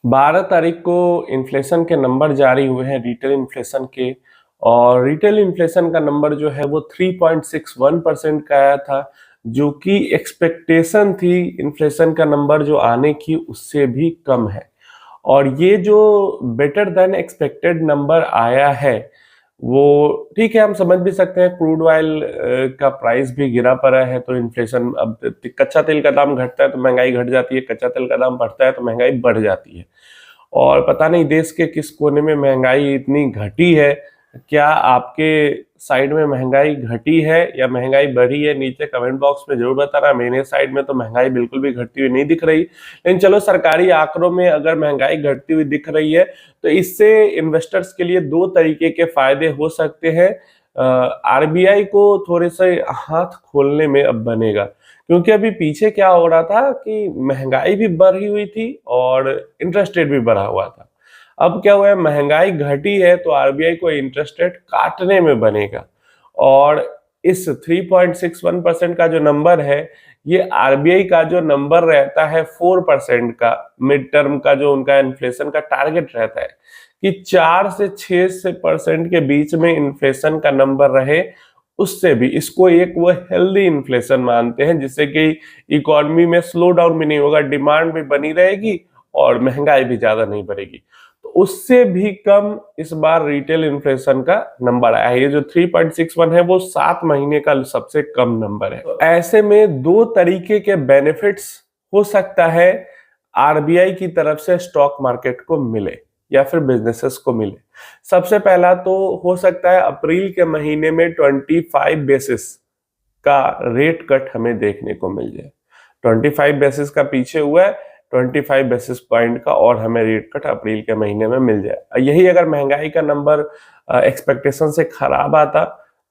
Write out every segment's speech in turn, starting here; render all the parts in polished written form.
12 तारीख को इन्फ्लेशन के नंबर जारी हुए हैं रिटेल इन्फ्लेशन के। और रिटेल इन्फ्लेशन का नंबर जो है वो 3.61% का आया था, जो कि एक्सपेक्टेशन थी इन्फ्लेशन का नंबर जो आने की उससे भी कम है। और ये जो बेटर देन एक्सपेक्टेड नंबर आया है वो ठीक है, हम समझ भी सकते हैं। क्रूड ऑयल का प्राइस भी गिरा पड़ा है, तो इन्फ्लेशन, अब कच्चा तेल का दाम घटता है तो महंगाई घट जाती है, कच्चा तेल का दाम बढ़ता है तो महंगाई बढ़ जाती है। और पता नहीं देश के किस कोने में महंगाई इतनी घटी है। क्या आपके साइड में महंगाई घटी है या महंगाई बढ़ी है? नीचे कमेंट बॉक्स में जरूर बताना। मेरे साइड में तो महंगाई बिल्कुल भी घटती हुई नहीं दिख रही, लेकिन चलो, सरकारी आंकड़ों में अगर महंगाई घटती हुई दिख रही है तो इससे इन्वेस्टर्स के लिए दो तरीके के फायदे हो सकते हैं। आरबीआई को थोड़े से हाथ खोलने में अब बनेगा, क्योंकि अभी पीछे क्या हो रहा था कि महंगाई भी बढ़ी हुई थी और इंटरेस्ट रेट भी बढ़ा हुआ था। अब क्या हुआ है, महंगाई घटी है तो आरबीआई को इंटरेस्ट रेट काटने में बनेगा। और इस 3.61% का जो नंबर है, ये आरबीआई का जो नंबर रहता है 4% का, मिड टर्म का जो उनका इन्फ्लेशन का टारगेट रहता है कि 4 से 6% के बीच में इन्फ्लेशन का नंबर रहे, उससे भी इसको एक वो हेल्दी इन्फ्लेशन मानते हैं, जिससे कि इकोनॉमी में स्लो डाउन भी नहीं होगा, डिमांड भी बनी रहेगी और महंगाई भी ज्यादा नहीं बढ़ेगी। तो उससे भी कम इस बार रिटेल इन्फ्लेशन का नंबर आया है। ये जो 3.61 है वो 7 महीने का सबसे कम नंबर है। तो ऐसे में दो तरीके के बेनिफिट्स हो सकता है आरबीआई की तरफ से स्टॉक मार्केट को मिले या फिर बिजनेसेस को मिले। सबसे पहला तो हो सकता है अप्रैल के महीने में 25 बेसिस का रेट कट हमें देखने को मिल जाए। 25 बेसिस का पीछे हुआ है, 25 बेसिस पॉइंट का और हमें रेट कट अप्रैल के महीने में मिल जाए। यही अगर महंगाई का नंबर एक्सपेक्टेशन से खराब आता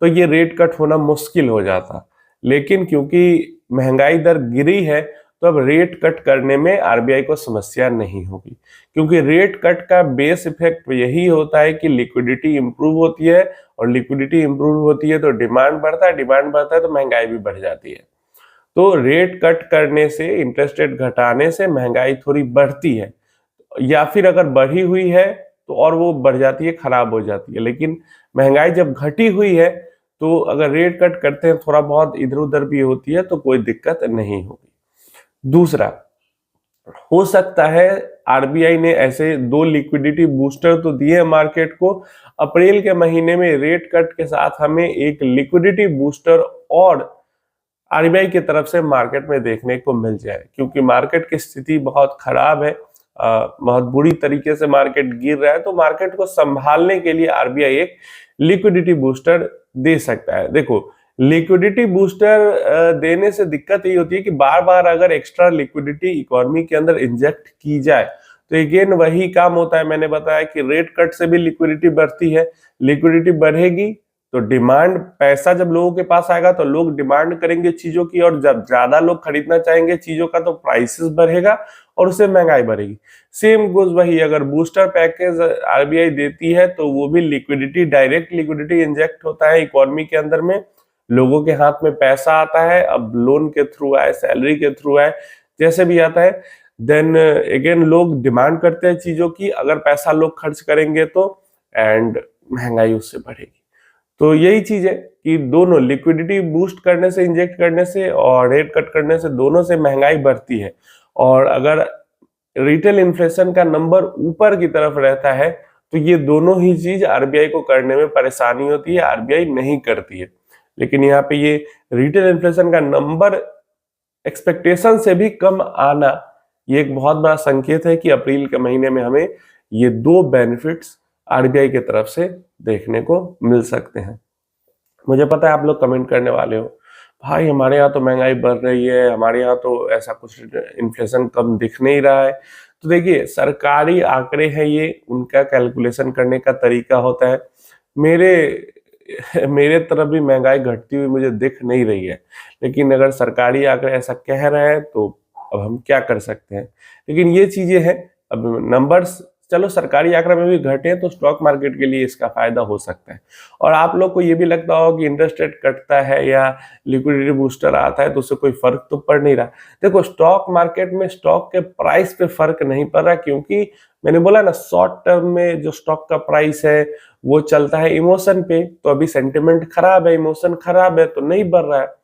तो ये रेट कट होना मुश्किल हो जाता, लेकिन क्योंकि महंगाई दर गिरी है तो अब रेट कट करने में आरबीआई को समस्या नहीं होगी, क्योंकि रेट कट का बेस इफेक्ट यही होता है कि लिक्विडिटी इंप्रूव होती है, और लिक्विडिटी इंप्रूव होती है तो डिमांड बढ़ता है, डिमांड बढ़ता है तो महंगाई भी बढ़ जाती है। तो रेट कट करने से, इंटरेस्ट रेट घटाने से महंगाई थोड़ी बढ़ती है, या फिर अगर बढ़ी हुई है तो और वो बढ़ जाती है, खराब हो जाती है। लेकिन महंगाई जब घटी हुई है तो अगर रेट कट करते हैं, थोड़ा बहुत इधर उधर भी होती है तो कोई दिक्कत नहीं होगी। दूसरा, हो सकता है आरबीआई ने ऐसे दो लिक्विडिटी बूस्टर तो दिए मार्केट को, अप्रैल के महीने में रेट कट के साथ हमें एक लिक्विडिटी बूस्टर और आरबीआई की तरफ से मार्केट में देखने को मिल जाए, क्योंकि मार्केट की स्थिति बहुत खराब है। बहुत बुरी तरीके से मार्केट गिर रहा है, तो मार्केट को संभालने के लिए आरबीआई एक लिक्विडिटी बूस्टर दे सकता है। देखो, लिक्विडिटी बूस्टर देने से दिक्कत ये होती है कि बार बार अगर एक्स्ट्रा लिक्विडिटी इकोनॉमी के अंदर इंजेक्ट की जाए तो अगेन वही काम होता है। मैंने बताया कि रेट कट से भी लिक्विडिटी बढ़ती है, लिक्विडिटी बढ़ेगी तो डिमांड, पैसा जब लोगों के पास आएगा तो लोग डिमांड करेंगे चीजों की, और जब ज्यादा लोग खरीदना चाहेंगे चीजों का तो प्राइसेस बढ़ेगा और उससे महंगाई बढ़ेगी। सेम गोज वही, अगर बूस्टर पैकेज आरबीआई देती है तो वो भी लिक्विडिटी, डायरेक्ट लिक्विडिटी इंजेक्ट होता है इकोनॉमी के अंदर में, लोगों के हाथ में पैसा आता है, अब लोन के थ्रू आए, सैलरी के थ्रू आए, जैसे भी आता है, देन अगेन लोग डिमांड करते हैं चीजों की, अगर पैसा लोग खर्च करेंगे तो एंड महंगाई उससे बढ़ेगी। तो यही चीज है कि दोनों, लिक्विडिटी बूस्ट करने से, इंजेक्ट करने से और रेट कट करने से, दोनों से महंगाई बढ़ती है। और अगर रिटेल इन्फ्लेशन का नंबर ऊपर की तरफ रहता है तो ये दोनों ही चीज आरबीआई को करने में परेशानी होती है, आरबीआई नहीं करती है। लेकिन यहाँ पे ये रिटेल इन्फ्लेशन का नंबर एक्सपेक्टेशन से भी कम आना, ये एक बहुत बड़ा संकेत है कि अप्रैल के महीने में हमें ये दो बेनिफिट्स आरबीआई की तरफ से देखने को मिल सकते हैं। मुझे पता है आप लोग कमेंट करने वाले हो, भाई हमारे यहाँ तो महंगाई बढ़ रही है, हमारे यहाँ तो ऐसा कुछ इन्फ्लेशन कम दिख नहीं रहा है। तो देखिए, सरकारी आंकड़े हैं ये, उनका कैलकुलेशन करने का तरीका होता है। मेरे मेरे तरफ भी महंगाई घटती हुई मुझे दिख नहीं रही है, लेकिन अगर सरकारी आंकड़े ऐसा कह रहे हैं तो अब हम क्या कर सकते हैं। लेकिन ये चीजें हैं, अब नंबर्स चलो सरकारी आंकड़े में भी घटे तो स्टॉक मार्केट के लिए इसका फायदा हो सकता है। और आप लोग को ये भी लगता हो कि इंटरेस्ट रेट कटता है या लिक्विडिटी बूस्टर आता है तो उससे कोई फर्क तो पड़ नहीं रहा। देखो स्टॉक मार्केट में स्टॉक के प्राइस पे फर्क नहीं पड़ रहा, क्योंकि मैंने बोला ना शॉर्ट टर्म में जो स्टॉक का प्राइस है वो चलता है इमोशन पे। तो अभी सेंटिमेंट खराब है, इमोशन खराब है तो नहीं बढ़ रहा है।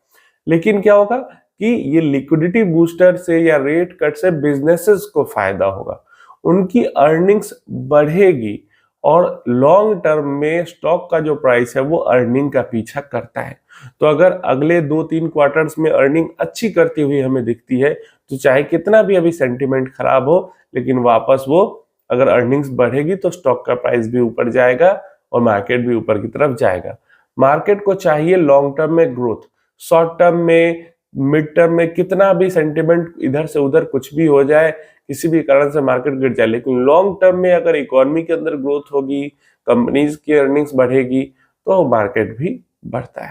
लेकिन क्या होगा कि ये लिक्विडिटी बूस्टर से या रेट कट से बिजनेसेस को फायदा होगा, उनकी अर्निंग्स बढ़ेगी और लॉन्ग टर्म में स्टॉक का जो प्राइस है वो अर्निंग का पीछा करता है। तो अगर अगले 2-3 क्वार्टर्स में अर्निंग अच्छी करती हुई हमें दिखती है तो चाहे कितना भी अभी सेंटिमेंट खराब हो, लेकिन वापस वो अगर अर्निंग्स बढ़ेगी तो स्टॉक का प्राइस भी ऊपर जाएगा और मार्केट भी ऊपर की तरफ जाएगा। मार्केट को चाहिए लॉन्ग टर्म में ग्रोथ। शॉर्ट टर्म में, मिड टर्म में कितना भी सेंटिमेंट इधर से उधर कुछ भी हो जाए, किसी भी कारण से मार्केट गिर जाए, लेकिन लॉन्ग टर्म में अगर इकोनॉमी के अंदर ग्रोथ होगी, कंपनीज की अर्निंग्स बढ़ेगी तो मार्केट भी बढ़ता है।